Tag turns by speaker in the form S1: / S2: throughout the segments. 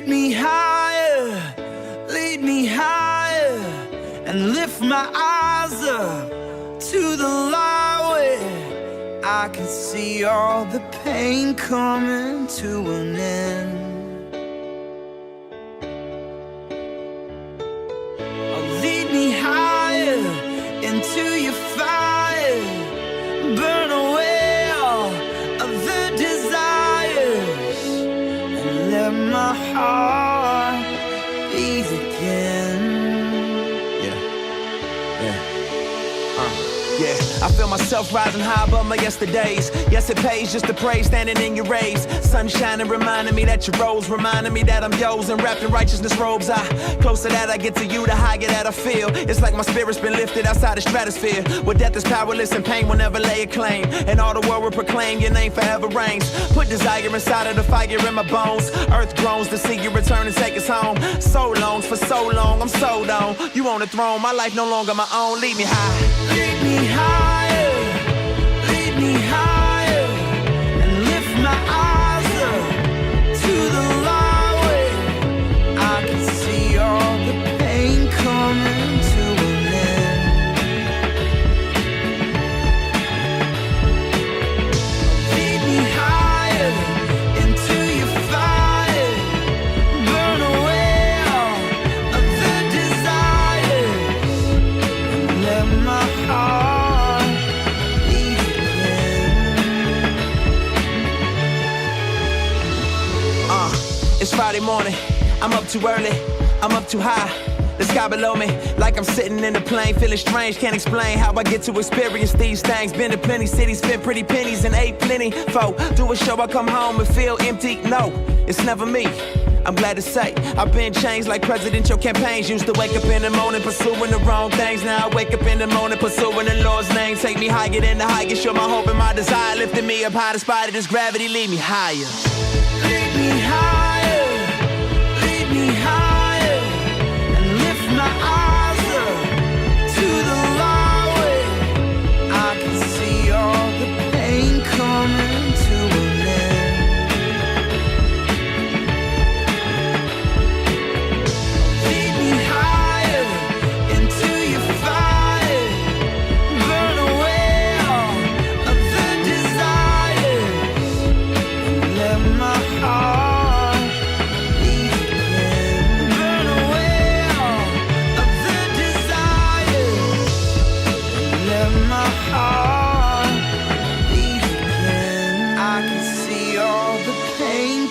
S1: lead me higher, and lift my eyes up to the light where I can see all the pain coming to an end. Oh, lead me higher into your fire, burn away all of the desires, and let my heart beat again.
S2: Yeah, I feel myself rising high above my yesterdays. Yes, it pays just to pray, standing in your rays. Sun shining, reminding me that you rose, reminding me that I'm yours and wrapped in righteousness robes. Closer that I get to you, the higher that I feel. It's like my spirit's been lifted outside the stratosphere, where death is powerless and pain will never lay a claim. And all the world will proclaim your name forever reigns. Put desire inside of the fire in my bones. Earth groans to see you return and take us home. So longs for so long, I'm sold on. You on the throne, my life no longer my own. Lead me high.
S1: Lead me higher, and lift my eyes up to the light where I can see all the pain coming to an end. Lead me higher into your fire, burn away all of the desires, and let my heart.
S2: It's Friday morning, I'm up too early, I'm up too high. The sky below me, like I'm sitting in a plane, feeling strange, can't explain how I get to experience these things. Been to plenty cities, spent pretty pennies and ate plenty. Do a show, I come home and feel empty. No, it's never me. I'm glad to say I've been changed like presidential campaigns. Used to wake up in the morning pursuing the wrong things. Now I wake up in the morning pursuing the Lord's name. Take me higher than the highest, show my hope and my desire. Lifting me up high despite of this gravity, lead me higher.
S1: Lead me higher, and lift my eyes up to the light where I can see all the pain coming to an end. Lead me higher into your fire, burn away all of the desires, and let my heart.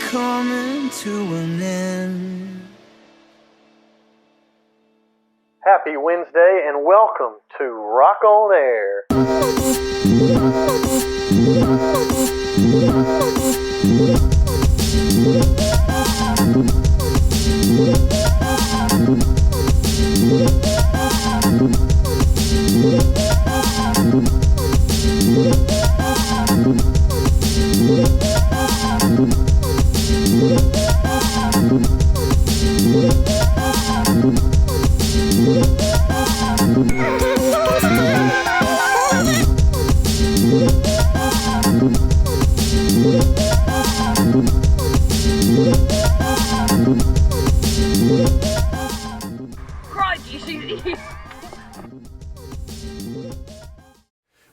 S1: Coming to an end.
S3: Happy Wednesday and welcome to Rock on Air.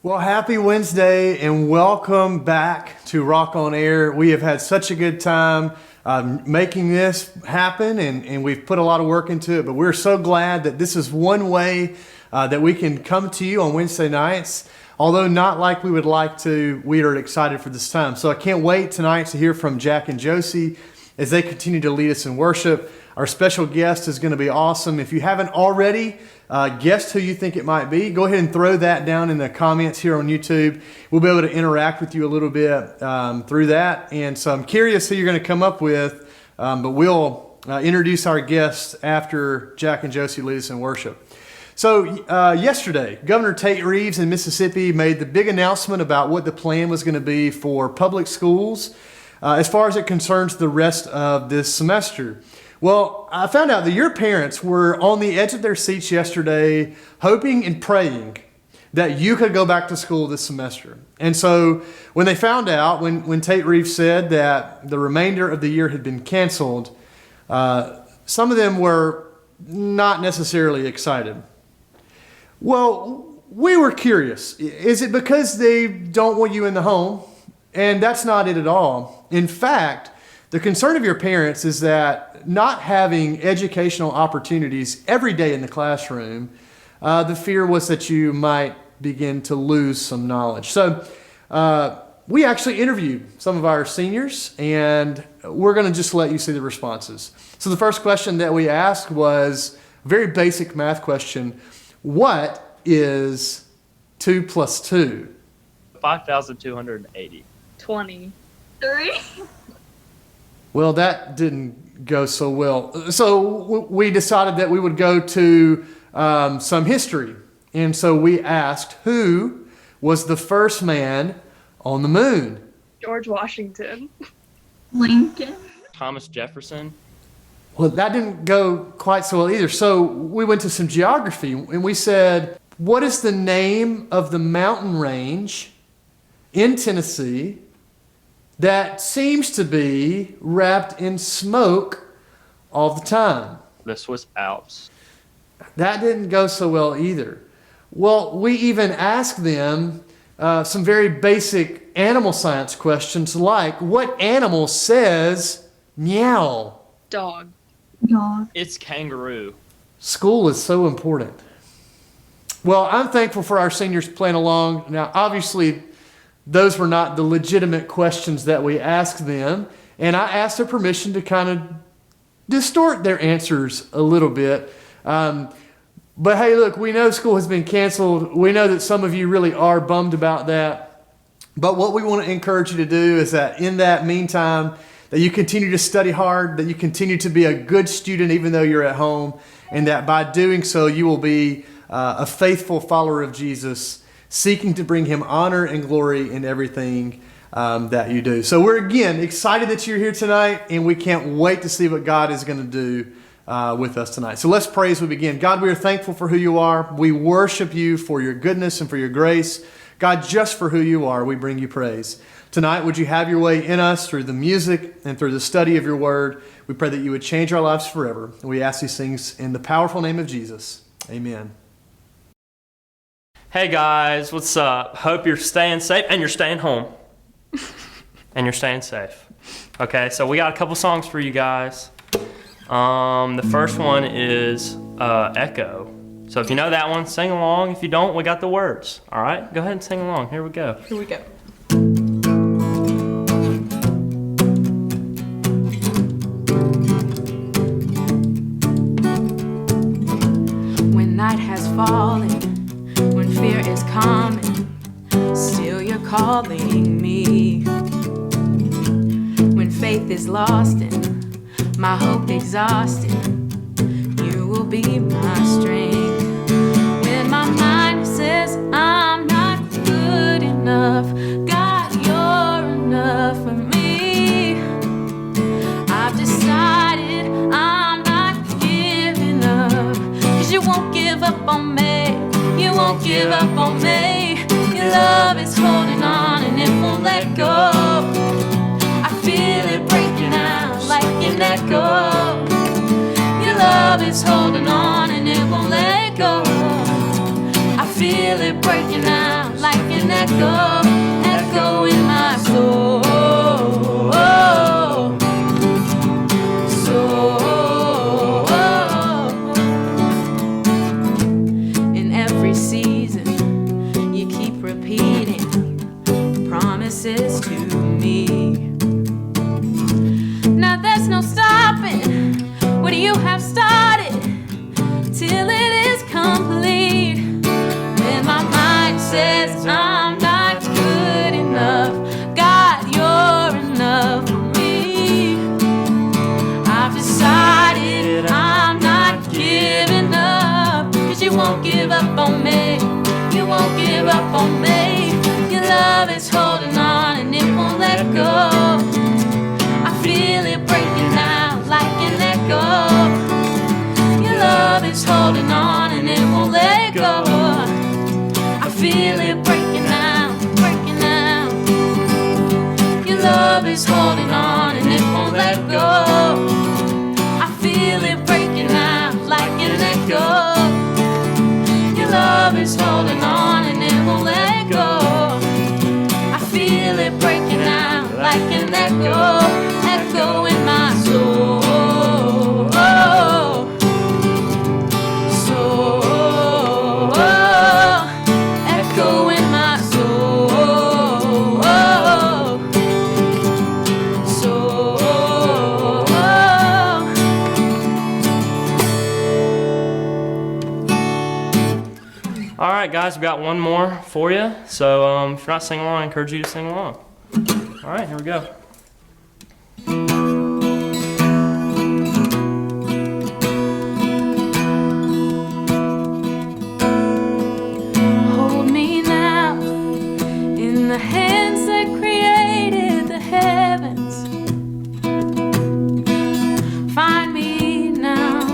S3: Well, happy Wednesday and welcome back to Rock on Air. We have had such a good time making this happen, and we've put a lot of work into it, but we're so glad that this is one way that we can come to you on Wednesday nights. Although not like we would like to, we are excited for this time. So I can't wait tonight to hear from Jack and Josie as they continue to lead us in worship. Our special guest is going to be awesome. If you haven't already guessed who you think it might be, go ahead and throw that down in the comments here on YouTube. We'll be able to interact with you a little bit through that. And so I'm curious who you're going to come up with, but we'll introduce our guests after Jack and Josie lead us in worship. So yesterday, Governor Tate Reeves in Mississippi made the big announcement about what the plan was going to be for public schools as far as it concerns the rest of this semester. Well, I found out that your parents were on the edge of their seats yesterday, hoping and praying that you could go back to school this semester. And so when they found out, when Tate Reeves said that the remainder of the year had been canceled, Some of them were not necessarily excited. Well, we were curious. Is it because they don't want you in the home? And that's not it at all. In fact, the concern of your parents is that not having educational opportunities every day in the classroom, the fear was that you might begin to lose some knowledge. So we actually interviewed some of our seniors, and we're going to just let you see the responses. So the first question that we asked was a very basic math question. What is 2 plus 2?
S4: 5,280.
S5: 23.
S3: Well, that didn't go so well. So we decided that we would go to some history. And so we asked, who was the first man on the moon?
S5: George Washington.
S6: Lincoln.
S4: Thomas Jefferson.
S3: Well, that didn't go quite so well either. So we went to some geography and we said, what is the name of the mountain range in Tennessee that seems to be wrapped in smoke all the time?
S4: The Swiss Alps.
S3: That didn't go so well either. Well, we even asked them some very basic animal science questions like, what animal says meow?
S5: Dog.
S6: Dog.
S4: It's kangaroo.
S3: School is so important. Well, I'm thankful for our seniors playing along. Now, obviously, those were not the legitimate questions that we asked them, and I asked their permission to kind of distort their answers a little bit. But hey, look, we know school has been canceled. We know that some of you really are bummed about that. But what we want to encourage you to do is that in that meantime, that you continue to study hard, that you continue to be a good student even though you're at home, and that by doing so, you will be a faithful follower of Jesus, seeking to bring him honor and glory in everything that you do. So we're, again, excited that you're here tonight, and we can't wait to see what God is going to do with us tonight. So let's pray as we begin. God, we are thankful for who you are. We worship you for your goodness and for your grace. God, just for who you are, we bring you praise. Tonight, would you have your way in us through the music and through the study of your word? We pray that you would change our lives forever. And we ask these things in the powerful name of Jesus. Amen.
S7: Hey guys, what's up? Hope you're staying safe and you're staying home. And you're staying safe. Okay, so we got a couple songs for you guys. The first one is Echo. So if you know that one, sing along. If you don't, we got the words. All right, go ahead and sing along. Here we go.
S5: Here we go.
S8: When night has fallen, when fear is coming, still you're calling me. When faith is lost and my hope exhausted, you will be my strength. When my mind says I'm not good enough, God, you're enough for me. I've decided I'm not giving up, 'cause you won't give up on me. You won't give up on me. Your love is holding on and it won't let go. I feel it breaking out like an echo. Your love is holding on and it won't let go. I feel it breaking out like an echo, echo in my soul. In every season, you keep repeating promises to me. Now there's no stopping what you have started till it is complete. When my mind says I'm not good enough, God, you're enough for me. I've decided I'm not giving up, 'cause you won't give up on me. You won't give up on me. Your love is holding on and it won't let go. I feel it breaking out like an echo. Your love is holding on and it won't let go. I feel it breaking out, breaking out. Your love is holding on and it won't let go.
S7: right, guys, we got one more for you. So if you're not singing along, I encourage you to sing along. All right, here we go.
S8: Hold me now in the hands that created the heavens. Find me now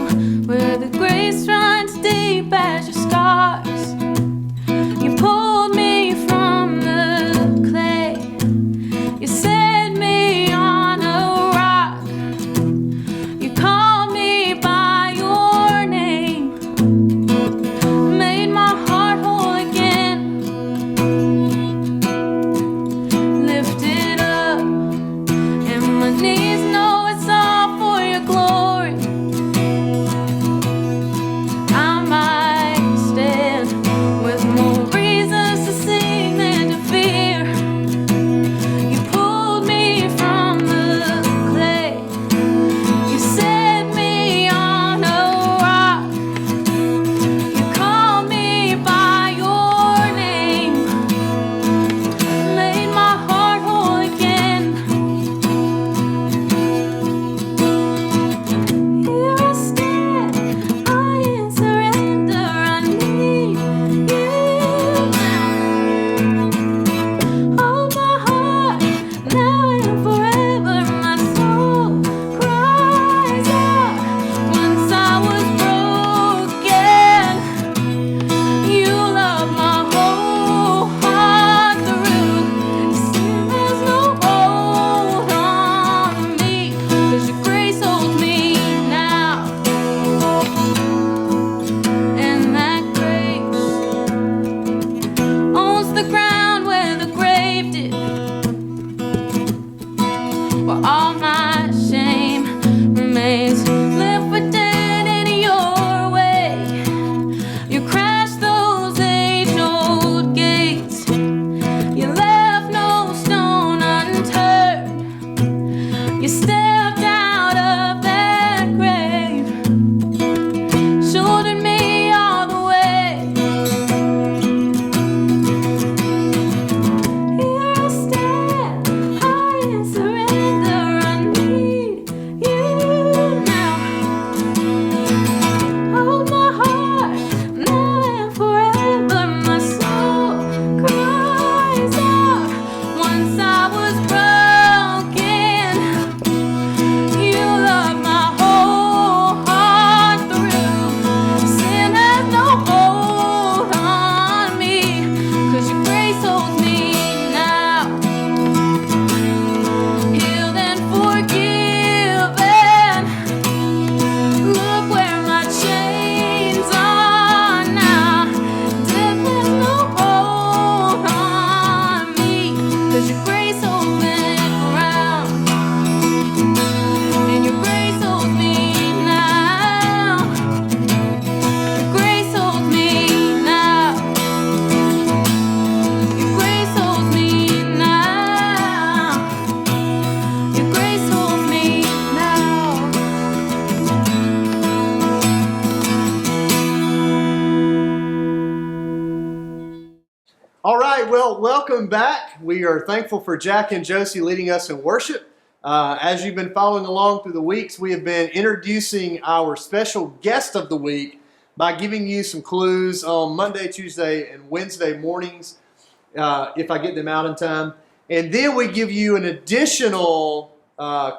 S8: where the grace runs deep as your scars. You pulled me from the clay. You set me on a rock. You called me by your name. Made my heart whole again. Lifted up, and my knees know it's all for your glory. I might stand with more reasons to sing than to fear. You pulled me from the clay. You set me on a rock. You called me by your name. Made my heart whole again. Here I stand, I in surrender. I need you now. Hold my heart now and forever. My soul cries out. Once I was broken, you loved my whole heart through. Sin has no hold on me, 'cause your grace holds me now. And that grace owns the ground where the grave did. Where all my shame remains, left for dead in your way. You crashed those age-old gates. You left no stone unturned. You stepped out of that grave, shouldered me all the way. Here I stand, I in surrender. I need you now. Hold my heart now and forever. My soul cries out. Once I was broken, you loved my whole heart through. Sin has no hold on me, 'cause your grace holds me now. Healed and forgiven. Look where my chains are now. Death has no hold on me, 'cause your grace holds me around. And your grace holds me now. Your grace holds me now. Your grace holds me now. Your grace holds me now.
S3: All right, well, welcome back. We are thankful for Jack and Josie leading us in worship. As you've been following along through the weeks, we have been introducing our special guest of the week by giving you some clues on Monday, Tuesday, and Wednesday mornings, if I get them out in time. And then we give you an additional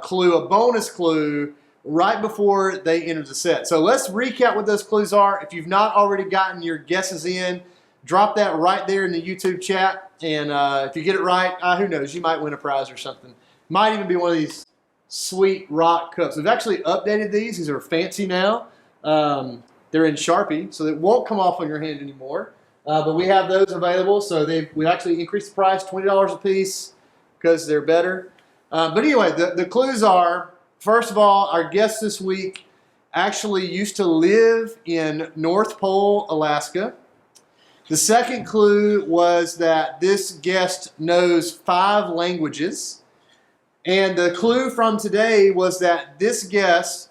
S3: clue, a bonus clue, right before they enter the set. So let's recap what those clues are. If you've not already gotten your guesses in, drop that right there in the YouTube chat. And if you get it right, who knows, you might win a prize or something. Might even be one of these sweet rock cups. We've actually updated these. These are fancy now. They're in Sharpie, so it won't come off on your hand anymore. But we have those available. So we actually increased the price, $20 a piece, because they're better. But anyway, the clues are, first of all, our guest this week actually used to live in North Pole, Alaska. The second clue was that this guest knows 5 languages. And the clue from today was that this guest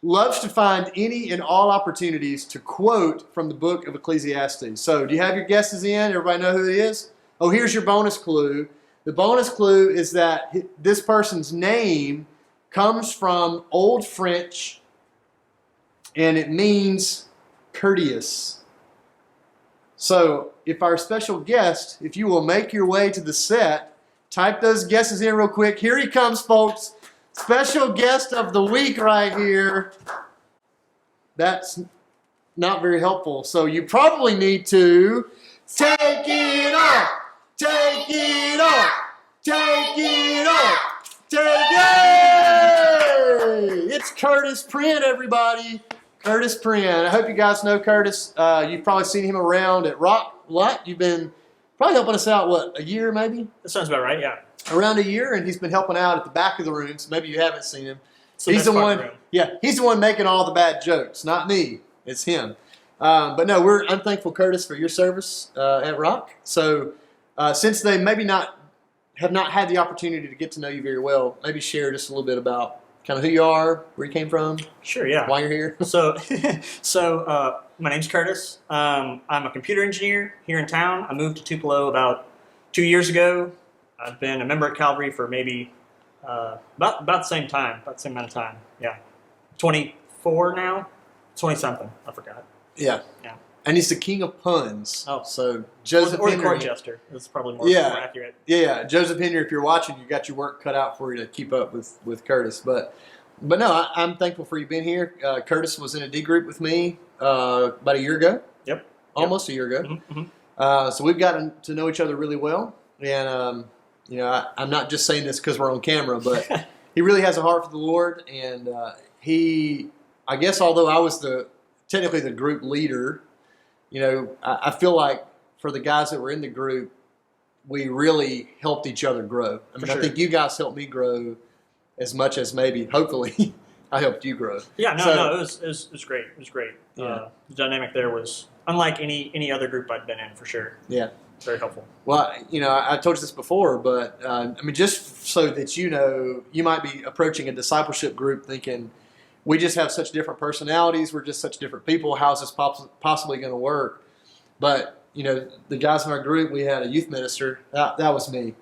S3: loves to find any and all opportunities to quote from the book of Ecclesiastes. So do you have your guesses in? Everybody know who it is? Oh, here's your bonus clue. The bonus clue is that this person's name comes from Old French, and it means courteous. So if our special guest, if you will make your way to the set, type those guesses in real quick. Here he comes, folks. Special guest of the week right here. That's not very helpful. So you probably need to take it off, take it off, take it off, take it. It's Curtis Print, everybody. Curtis Print. I hope you guys know Curtis. You've probably seen him around at Rock Lot. You've been probably helping us out, what, a year maybe?
S9: That sounds about right, yeah.
S3: Around a year, and he's been helping out at the back of the room, so maybe you haven't seen him.
S9: So
S3: He's the
S9: that's part of
S3: one,
S9: the room.
S3: yeah, he's the one making all the bad jokes, not me. It's him. But no, I'm thankful, Curtis, for your service at Rock. So since they maybe have not had the opportunity to get to know you very well, maybe share just a little bit about kind of who you are, where you came from,
S9: Sure, yeah.
S3: why you're here.
S9: So my name's Curtis. I'm a computer engineer here in town. I moved to Tupelo about 2 years ago. I've been a member at Calvary for maybe about the same time, about the same amount of time. Yeah, 24 now, 20 something. I forgot.
S3: Yeah.
S9: Yeah.
S3: And he's the king of puns.
S9: Oh.
S3: So Joseph
S9: or the
S3: Henry.
S9: court jester. That's probably more accurate.
S3: Yeah, Joseph Henry, if you're watching, you got your work cut out for you to keep up with Curtis. But no, I'm thankful for you being here. Curtis was in a D group with me about a year ago.
S9: Yep.
S3: Almost a year ago.
S9: Mm-hmm, mm-hmm.
S3: So we've gotten to know each other really well. And, I'm not just saying this because we're on camera, but he really has a heart for the Lord. And I guess although I was technically the group leader, I feel like for the guys that were in the group, we really helped each other grow. I mean,
S9: sure.
S3: I think you guys helped me grow as much as maybe, hopefully, I helped you grow.
S9: Yeah, it was great. It was great.
S3: Yeah.
S9: The dynamic there was unlike any other group I'd been in, for sure.
S3: Yeah.
S9: Very helpful.
S3: Well, I told you this before, but just so that you might be approaching a discipleship group thinking, we just have such different personalities, we're just such different people, how's this possibly going to work? But, the guys in our group, we had a youth minister, that was me.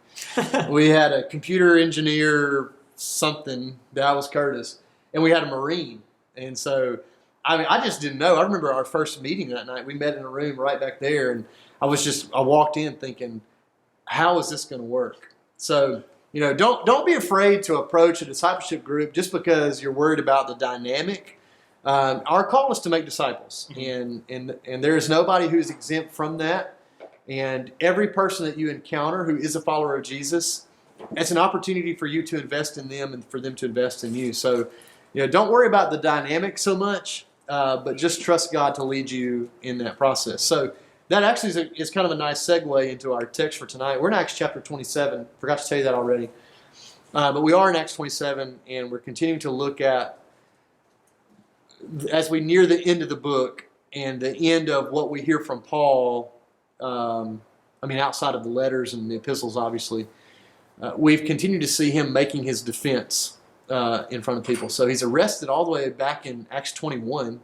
S3: We had a computer engineer, something, that was Curtis. And we had a Marine. And so, I just didn't know. I remember our first meeting that night, we met in a room right back there, and I walked in thinking, how is this going to work? So, don't be afraid to approach a discipleship group just because you're worried about the dynamic. Our call is to make disciples, and there is nobody who's exempt from that. And every person that you encounter who is a follower of Jesus, it's an opportunity for you to invest in them and for them to invest in you. So, don't worry about the dynamic so much, but just trust God to lead you in that process. So that actually is kind of a nice segue into our text for tonight. We're in Acts chapter 27. Forgot to tell you that already. But we are in Acts 27, and we're continuing to look at, as we near the end of the book and the end of what we hear from Paul, outside of the letters and the epistles, obviously, we've continued to see him making his defense in front of people. So he's arrested all the way back in Acts 21,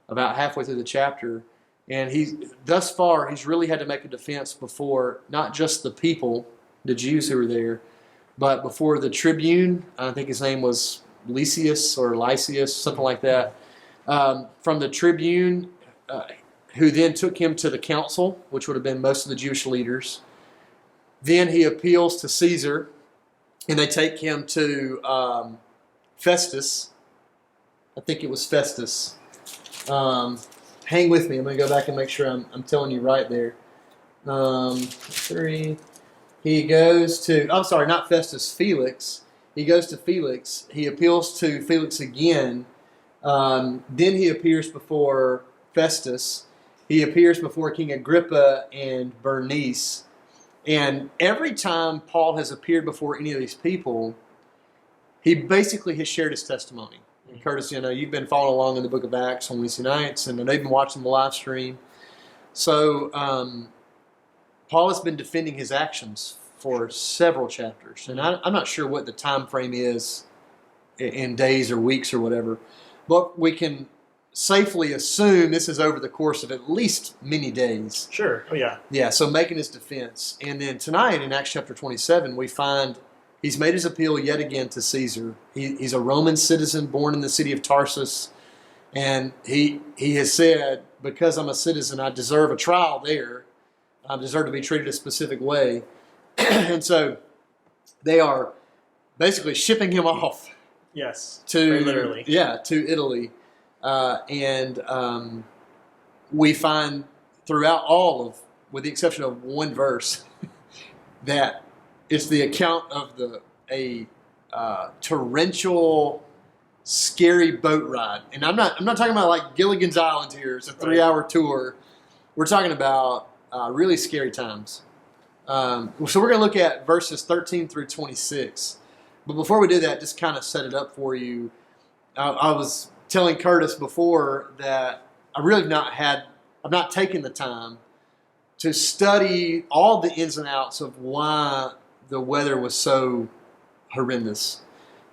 S3: about halfway through the chapter. And thus far, he's really had to make a defense before not just the people, the Jews who were there, but before the tribune. I think his name was Lysias, something like that. From the tribune, who then took him to the council, which would have been most of the Jewish leaders. Then he appeals to Caesar, and they take him to Festus. I think it was Festus. Hang with me. I'm going to go back and make sure I'm telling you right there. 3. He goes to, I'm sorry, not Festus, Felix. He goes to Felix. He appeals to Felix again. Then he appears before Festus. He appears before King Agrippa and Bernice. And every time Paul has appeared before any of these people, he basically has shared his testimony. And Curtis, you've been following along in the book of Acts on Wednesday nights, and they've been watching the live stream. So Paul has been defending his actions for several chapters. And I'm not sure what the time frame is in days or weeks or whatever. but we can safely assume this is over the course of at least many days.
S9: Sure. Oh, yeah.
S3: Yeah, so making his defense. And then tonight in Acts chapter 27, we find he's made his appeal yet again to Caesar. He's a Roman citizen born in the city of Tarsus. And he has said, because I'm a citizen, I deserve a trial there. I deserve to be treated a specific way. And so they are basically shipping him off.
S9: Yes.
S3: Very
S9: literally.
S3: Yeah, to Italy. We find throughout all of, with the exception of one verse, that it's the account of a torrential, scary boat ride. And I'm not talking about like Gilligan's Island here. It's a 3-hour tour. We're talking about really scary times. So we're going to look at verses 13 through 26. But before we do that, just kind of set it up for you. I was telling Curtis before that I've not taken the time to study all the ins and outs of why the weather was so horrendous.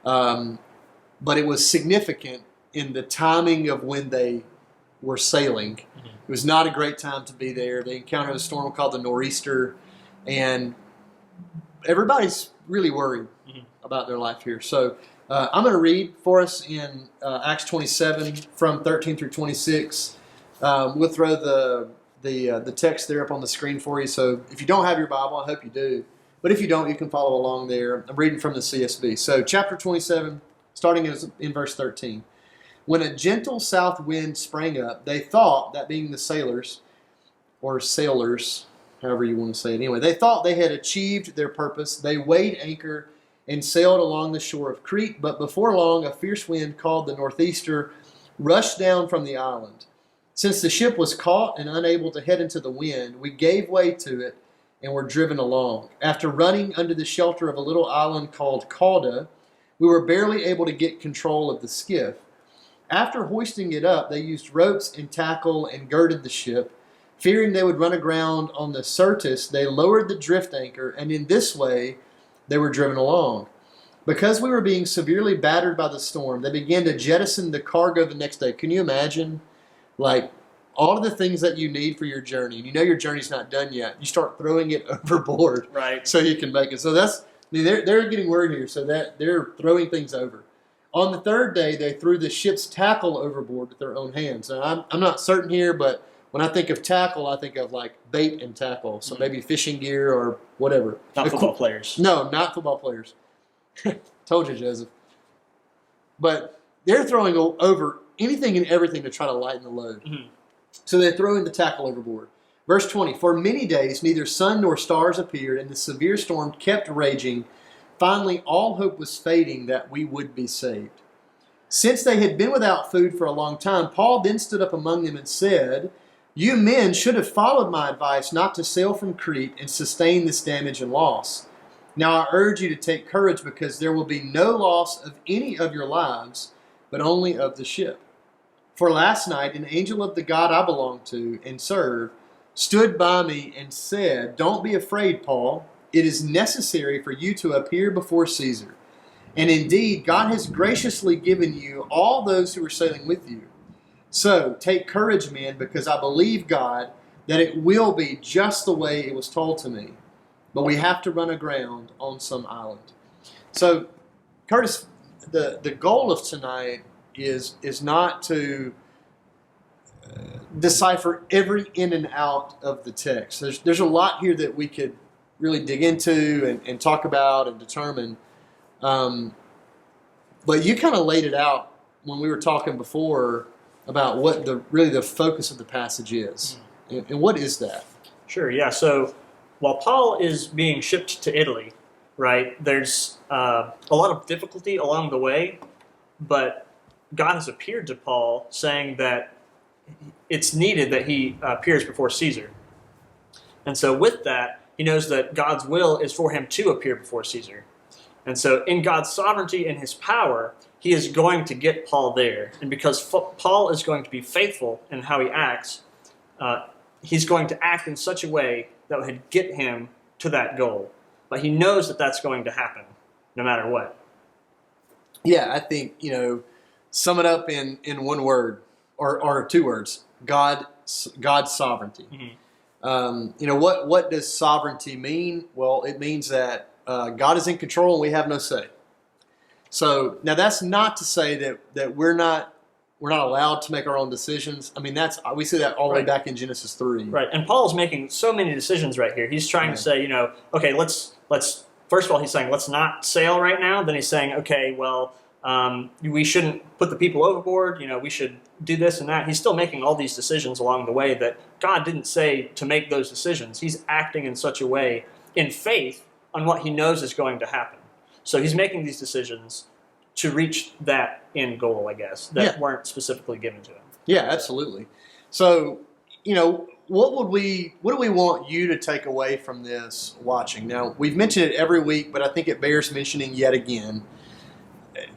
S3: But it was significant in the timing of when they were sailing. Mm-hmm. It was not a great time to be there. They encountered a storm called the nor'easter, and everybody's really worried about their life here. So I'm going to read for us in Acts 27 from 13 through 26. We'll throw the text there up on the screen for you. So if you don't have your Bible, I hope you do. But if you don't, you can follow along there. I'm reading from the CSB. So chapter 27, starting in verse 13. When a gentle south wind sprang up, they thought that being the sailors, or sailors, however you want to say it. Anyway, they thought they had achieved their purpose. They weighed anchor and sailed along the shore of Crete. But before long, a fierce wind called the northeaster rushed down from the island. Since the ship was caught and unable to head into the wind, we gave way to it and were driven along. After running under the shelter of a little island called Cauda, we were barely able to get control of the skiff. After hoisting it up, they used ropes and tackle and girded the ship. Fearing they would run aground on the Syrtis, they lowered the drift anchor, and in this way they were driven along. Because we were being severely battered by the storm, they began to jettison the cargo the next day. Can you imagine? Like, all of the things that you need for your journey, and you know your journey's not done yet, you start throwing it overboard so you can make it. So they're getting worried here, so that they're throwing things over. On the third day, they threw the ship's tackle overboard with their own hands. Now, I'm not certain here, but when I think of tackle, I think of like bait and tackle. So maybe fishing gear or whatever.
S9: Not football players.
S3: No, not football players. Told you, Joseph. But they're throwing over anything and everything to try to lighten the load. Mm-hmm. So they're throwing the tackle overboard. Verse 20, for many days neither sun nor stars appeared, and the severe storm kept raging. Finally, all hope was fading that we would be saved. Since they had been without food for a long time, Paul then stood up among them and said, you men should have followed my advice not to sail from Crete and sustain this damage and loss. Now I urge you to take courage, because there will be no loss of any of your lives, but only of the ship. For last night an angel of the God I belong to and serve stood by me and said, don't be afraid, Paul. It is necessary for you to appear before Caesar. And indeed, God has graciously given you all those who are sailing with you. So take courage, men, because I believe God that it will be just the way it was told to me. But we have to run aground on some island. So, Curtis, the goal of tonight is not to decipher every in and out of the text. There's a lot here that we could really dig into and talk about and determine. But you kind of laid it out when we were talking before about what the focus of the passage is. And what is that?
S9: Sure, yeah. So while Paul is being shipped to Italy, right, there's a lot of difficulty along the way, but God has appeared to Paul saying that it's needed that he appears before Caesar. And so with that, he knows that God's will is for him to appear before Caesar. And so in God's sovereignty and his power, he is going to get Paul there. And because Paul is going to be faithful in how he acts, he's going to act in such a way that would get him to that goal. But he knows that that's going to happen no matter what.
S3: Yeah, I think, sum it up in one word or two words: God's sovereignty. What does sovereignty mean? Well, it means that God is in control and we have no say. So now that's not to say that we're not allowed to make our own decisions. I mean, we see that all the way back in Genesis 3.
S9: Right, and Paul's making so many decisions right here. He's trying to say, okay, let's first of all, he's saying let's not sail right now. Then he's saying, okay, well, we shouldn't put the people overboard. We should do this and that. He's still making all these decisions along the way that God didn't say to make those decisions. He's acting in such a way in faith on what he knows is going to happen. So he's making these decisions to reach that end goal, I guess, that weren't specifically given to him.
S3: Yeah, absolutely. So, what do we want you to take away from this watching? Now, we've mentioned it every week, but I think it bears mentioning yet again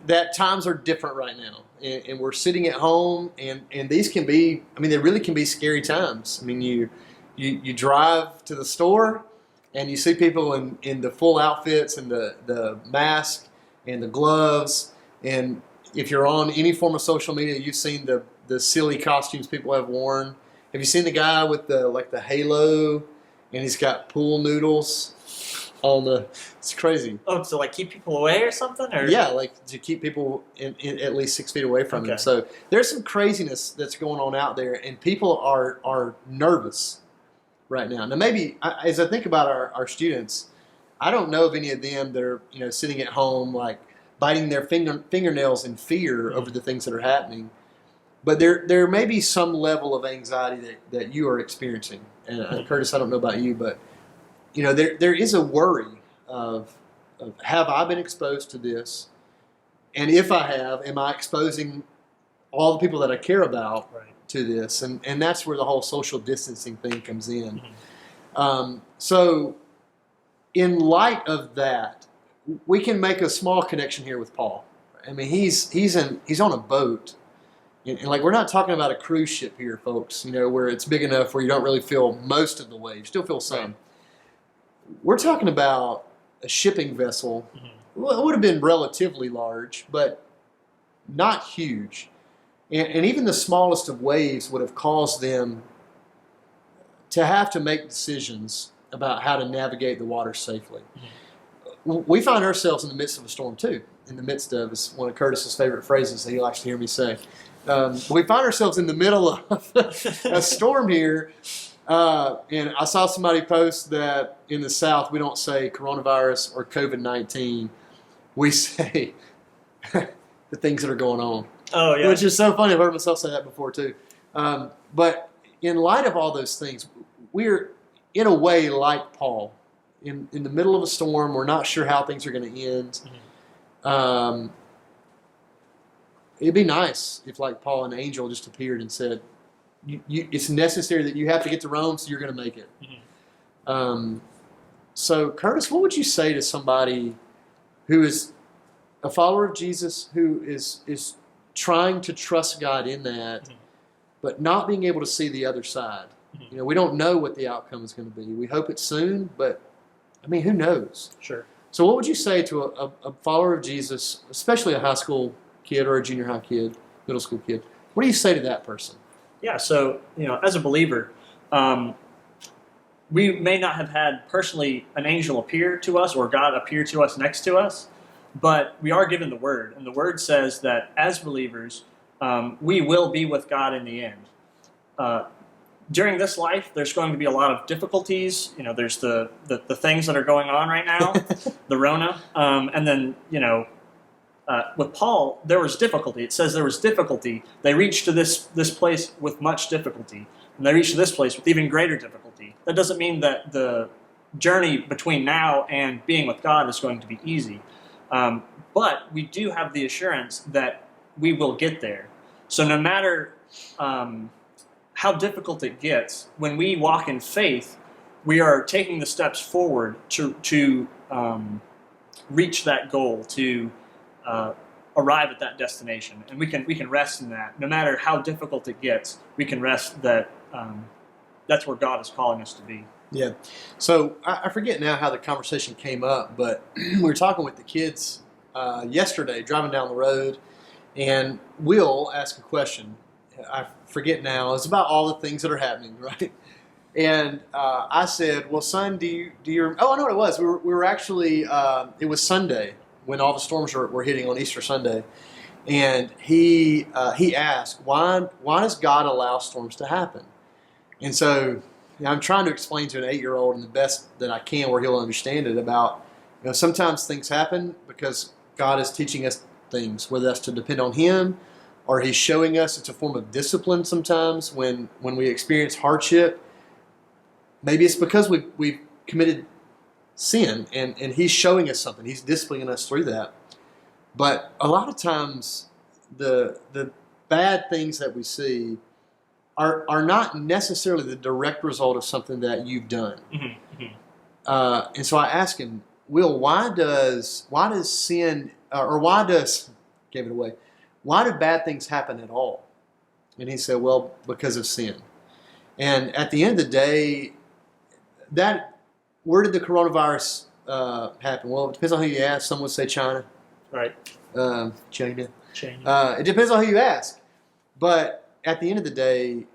S3: that times are different right now. And we're sitting at home, and these can be, they really can be scary times. You drive to the store, and you see people in the full outfits and the mask and the gloves, and if you're on any form of social media, you've seen the silly costumes people have worn. Have you seen the guy with the halo, and he's got pool noodles on it's crazy.
S9: Oh, to keep people away or something? Or?
S3: Yeah, to keep people in at least 6 feet away from him. So there's some craziness that's going on out there, and people are nervous right now. Now, maybe as I think about our students, I don't know of any of them that are sitting at home biting their fingernails in fear over the things that are happening. But there may be some level of anxiety that you are experiencing. And Curtis, I don't know about you, but there is a worry of have I been exposed to this? And if I have, am I exposing all the people that I care about to this? And that's where the whole social distancing thing comes in. So in light of that, we can make a small connection here with Paul. He's on a boat. And we're not talking about a cruise ship here, folks, where it's big enough where you don't really feel most of the waves. You still feel some. We're talking about a shipping vessel. Well, it would have been relatively large, but not huge. And even the smallest of waves would have caused them to have to make decisions about how to navigate the water safely. We find ourselves in the midst of a storm too. In the midst of, is one of Curtis's favorite phrases that he likes to hear me say. We find ourselves in the middle of a storm here. And I saw somebody post that in the South, we don't say coronavirus or COVID-19. We say the things that are going on.
S9: Oh, yeah.
S3: Which is so funny. I've heard myself say that before, too. But in light of all those things, we're, in a way, like Paul. In the middle of a storm, we're not sure how things are going to end. It'd be nice if, like Paul, an angel just appeared and said, it's necessary that you have to get to Rome, so you're going to make it. So, Curtis, what would you say to somebody who is a follower of Jesus, who is trying to trust God in that, but not being able to see the other side? We don't know what the outcome is going to be. We hope it's soon, but, who knows?
S9: Sure.
S3: So what would you say to a follower of Jesus, especially a high school kid or a junior high kid, middle school kid? What do you say to that person?
S9: Yeah, so, as a believer, we may not have had personally an angel appear to us or God appear to us next to us, but we are given the Word. And the Word says that as believers, we will be with God in the end. During this life, there's going to be a lot of difficulties. There's the things that are going on right now, the Rona. And then, with Paul, there was difficulty. It says there was difficulty. They reached to this place with much difficulty. And they reached to this place with even greater difficulty. That doesn't mean that the journey between now and being with God is going to be easy. But we do have the assurance that we will get there. So no matter how difficult it gets, when we walk in faith, we are taking the steps forward to reach that goal, to arrive at that destination, and we can rest in that. No matter how difficult it gets, we can rest that that's where God is calling us to be.
S3: Yeah. So I forget now how the conversation came up, but we were talking with the kids yesterday, driving down the road, And Will asked a question. I forget now. It's about all the things that are happening, right? And I said, "Well, son, do you?" Oh, I know what it was. We were actually. It was Sunday when all the storms were hitting on Easter Sunday, and he asked, "Why does God allow storms to happen?" And so I'm trying to explain to an 8-year-old in the best that I can, where he'll understand it. About sometimes things happen because God is teaching us things, whether that's to depend on Him, or He's showing us. It's a form of discipline. Sometimes when we experience hardship. Maybe it's because we've committed sin and He's showing us something. He's disciplining us through that. But a lot of times the bad things that we see are not necessarily the direct result of something that you've done. And so I asked him, Will, why does sin, or why do bad things happen at all? And he said, well, because of sin. And at the end of the day, where did the coronavirus happen? Well, it depends on who you ask. Some would say China.
S9: Right.
S3: China. It depends on who you ask. But at the end of the day,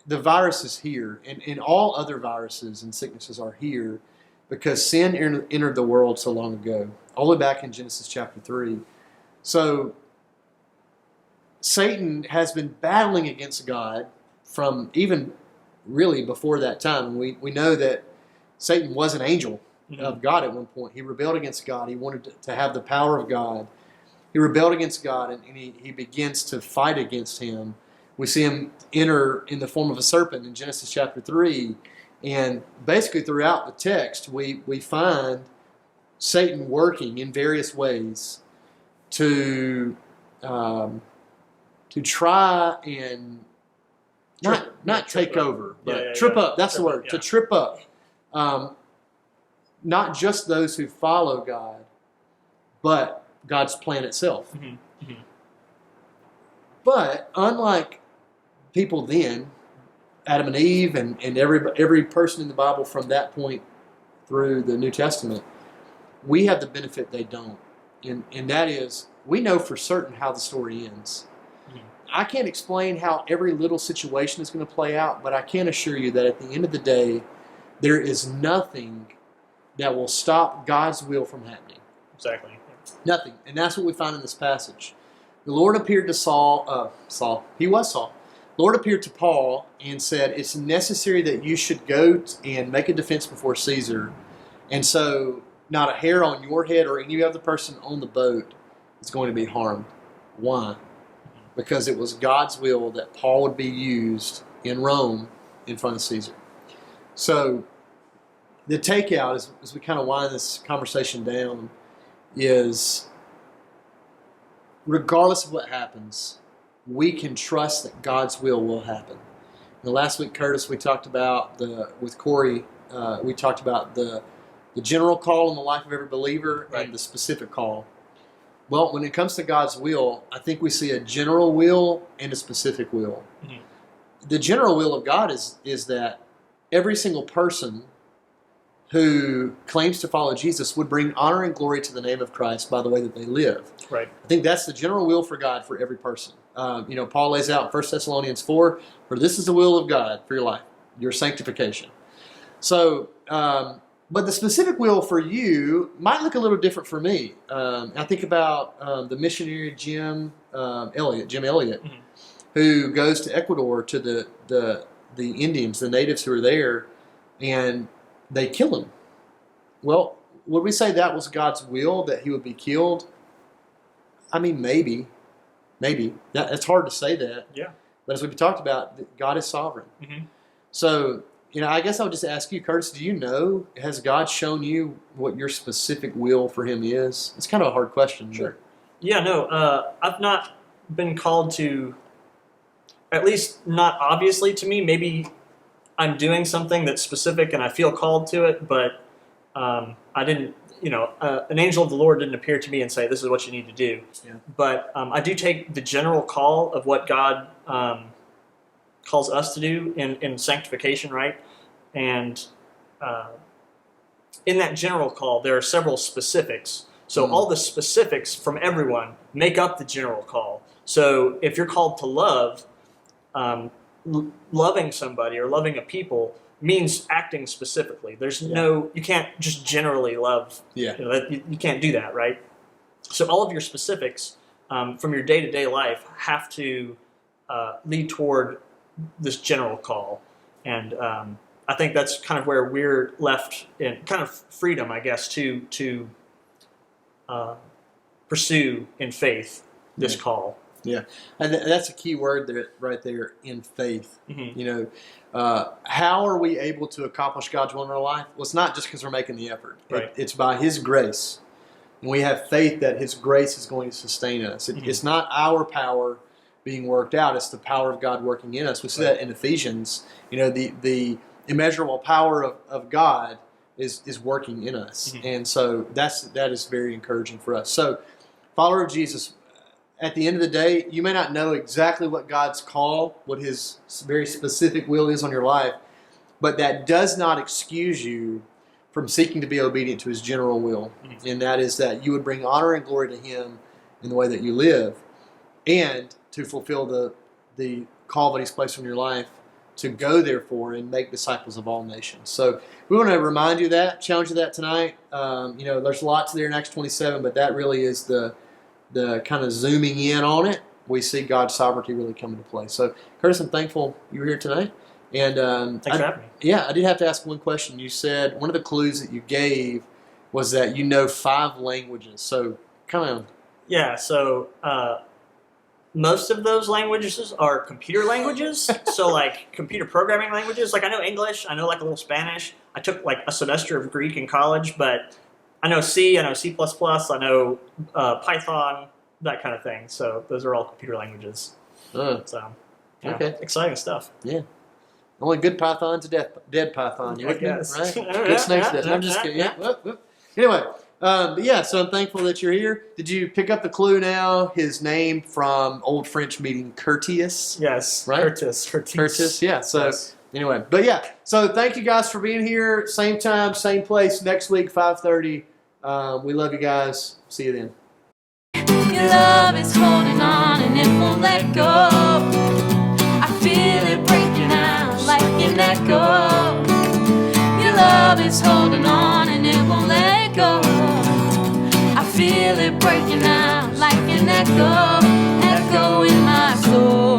S3: the virus is here, and all other viruses and sicknesses are here because sin entered the world so long ago, all the way back in Genesis chapter 3. So Satan has been battling against God from even really before that time. We know that Satan was an angel of God at one point. He rebelled against God. He wanted to have the power of God. He rebelled against God, and he begins to fight against Him. We see him enter in the form of a serpent in Genesis chapter 3. And basically throughout the text, we find Satan working in various ways to try and not take over, but trip up. That's the word, to trip up. Not just those who follow God, but God's plan itself. But unlike people then, Adam and Eve and every person in the Bible from that point through the New Testament, we have the benefit they don't. And that is, we know for certain how the story ends. I can't explain how every little situation is going to play out, but I can assure you that at the end of the day, there is nothing that will stop God's will from happening.
S9: Exactly.
S3: Nothing. And that's what we find in this passage. The Lord appeared to Saul. He was Saul. The Lord appeared to Paul and said, it's necessary that you should go and make a defense before Caesar. And so not a hair on your head or any other person on the boat is going to be harmed. Why? Because it was God's will that Paul would be used in Rome in front of Caesar. So the takeout, as we kind of wind this conversation down, is regardless of what happens, we can trust that God's will happen. And last week, Curtis, we talked about with Corey, we talked about the general call in the life of every believer and the specific call. Well, when it comes to God's will, I think we see a general will and a specific will. The general will of God is that every single person who claims to follow Jesus would bring honor and glory to the name of Christ by the way that they live.
S9: Right.
S3: I think that's the general will for God for every person. Paul lays out in 1 Thessalonians 4, for this is the will of God for your life, your sanctification. So, but the specific will for you might look a little different for me. I think about the missionary Jim Elliott, who goes to Ecuador to the Indians, the natives who are there, and they kill him. Well, would we say that was God's will, that he would be killed? I mean, maybe. It's hard to say that.
S9: Yeah.
S3: But as we've talked about, God is sovereign. So, I guess I would just ask you, Curtis, do you know, has God shown you what your specific will for him is? It's kind of a hard question.
S9: Sure. Yeah, no, I've not been called to, at least not obviously to me. Maybe I'm doing something that's specific and I feel called to it, but I didn't, an angel of the Lord didn't appear to me and say, this is what you need to do.
S3: Yeah.
S9: But I do take the general call of what God calls us to do in sanctification, right? And in that general call, there are several specifics. So all the specifics from everyone make up the general call. So if you're called to love, loving somebody or loving a people means acting specifically. There's no, you can't just generally love.
S3: Yeah.
S9: You can't do that, right? So all of your specifics from your day-to-day life have to lead toward this general call. And I think that's kind of where we're left in kind of freedom, I guess, to pursue in faith this call.
S3: Yeah, and that's a key word there, right there, in faith.
S9: Mm-hmm.
S3: You know, how are we able to accomplish God's will in our life? Well, it's not just because we're making the effort.
S9: Right.
S3: It's by His grace. And we have faith that His grace is going to sustain us. It's not our power being worked out. It's the power of God working in us. We see that in Ephesians. You know, the immeasurable power of God is working in us.
S9: Mm-hmm.
S3: And so that is very encouraging for us. So, follower of Jesus, at the end of the day, you may not know exactly what God's call, what His very specific will is on your life, but that does not excuse you from seeking to be obedient to His general will.
S9: Mm-hmm.
S3: And that is that you would bring honor and glory to Him in the way that you live, and to fulfill the call that He's placed on your life to go, therefore, and make disciples of all nations. So we want to remind you of that, challenge you that tonight. You know, there's lots there in Acts 27, but that really is the kind of zooming in on it. We see God's sovereignty really come into play. So, Curtis, I'm thankful you were here tonight. And
S9: Thanks for having me.
S3: Yeah, I did have to ask one question. You said one of the clues that you gave was that you know 5 languages. So, kind of.
S9: Yeah, so most of those languages are computer languages. So like computer programming languages. Like I know English, I know like a little Spanish. I took like a semester of Greek in college, but I know C, I know C++, I know Python, that kind of thing. So those are all computer languages. So yeah,
S3: Okay.
S9: exciting stuff.
S3: Yeah. Only good Python's a dead Python. You
S9: I
S3: with me?
S9: guess.
S3: Right?
S9: Yeah,
S3: Good snakes
S9: yeah,
S3: dead. I'm just
S9: yeah,
S3: kidding.
S9: yeah.
S3: Yeah. Whoop, whoop. Anyway, but yeah, so I'm thankful that you're here. Did you pick up the clue now? His name from Old French meaning courteous.
S9: Yes,
S3: Right?
S9: Curtis.
S3: Curtis, yeah. So
S9: Yes.
S3: anyway, but yeah, so thank you guys for being here. Same time, same place next week, 5:30. We love you guys. See you then.
S8: Your love is holding on and it won't let go. I feel it breaking out like an echo. Your love is holding on and it won't let go. I feel it breaking out like an echo, echo in my soul.